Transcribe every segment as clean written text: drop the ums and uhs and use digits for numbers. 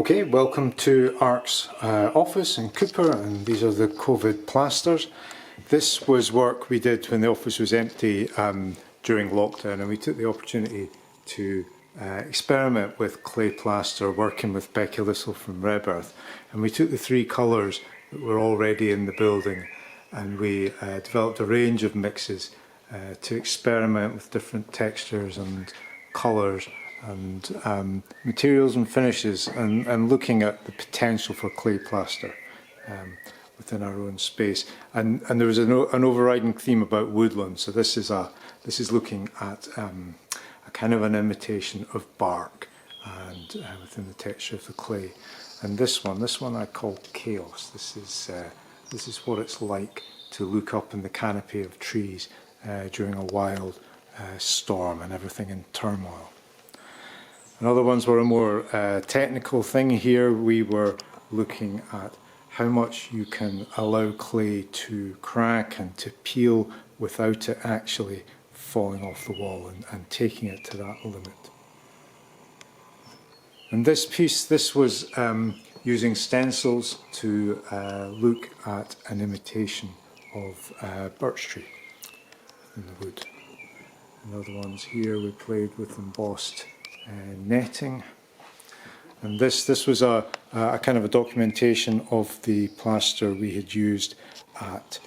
Okay, welcome to ARC's office in Cooper, and these are the COVID plasters. This was work we did when the office was empty during lockdown, and we took the opportunity to experiment with clay plaster, working with Becky Little from Rebearth. And we took the three colours that were already in the building, and we developed a range of mixes to experiment with different textures and colours and materials and finishes, and looking at the potential for clay plaster within our own space. And there was an overriding theme about woodland. So this is looking at a kind of an imitation of bark, and within the texture of the clay. And this one I call chaos. This is what it's like to look up in the canopy of trees during a wild storm and everything in turmoil. And other ones were a more technical thing. Here we were looking at how much you can allow clay to crack and to peel without it actually falling off the wall, and taking it to that limit. And this piece, this was using stencils to look at an imitation of birch tree in the wood. And other ones here we played with embossed netting, and this was a kind of a documentation of the plaster we had used at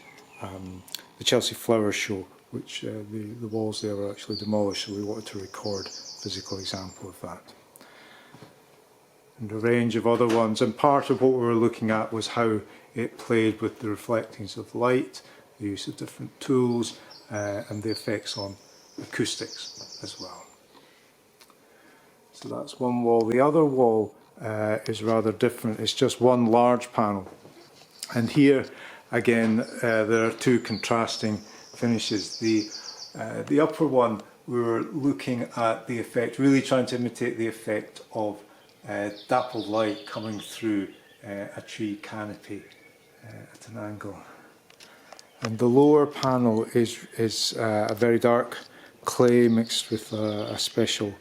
the Chelsea Flower Show, which the walls there were actually demolished, so we wanted to record a physical example of that. And a range of other ones, and part of what we were looking at was how it played with the reflectings of light, the use of different tools, and the effects on acoustics as well. So that's one wall. The other wall is rather different. It's just one large panel. And here, again, there are two contrasting finishes. The upper one, we were looking at the effect, really trying to imitate the effect of dappled light coming through a tree canopy at an angle. And the lower panel is a very dark clay mixed with a special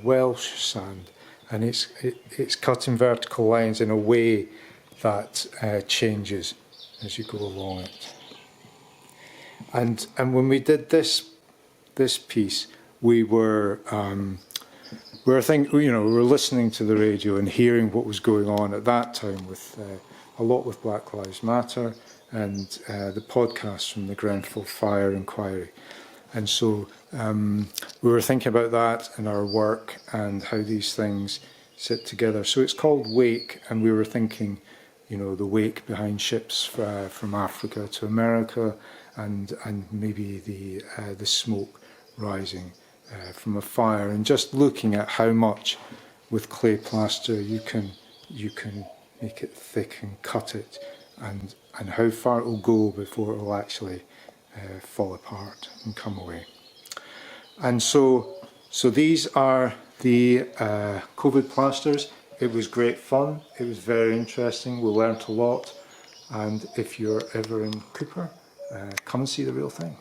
Welsh sand, and it's cut in vertical lines in a way that changes as you go along it. And when we did this piece, we were listening to the radio and hearing what was going on at that time with a lot with Black Lives Matter and the podcast from the Grenfell Fire Inquiry. And so we were thinking about that in our work and how these things sit together. So it's called Wake, and we were thinking, the wake behind ships from Africa to America, and maybe the smoke rising from a fire, and just looking at how much with clay plaster you can make it thick and cut it, and how far it will go before it will actually fall apart and come away. And so these are the COVID plasters. It was great fun. It was very interesting. We learnt a lot. And if you're ever in Cooper, come and see the real thing.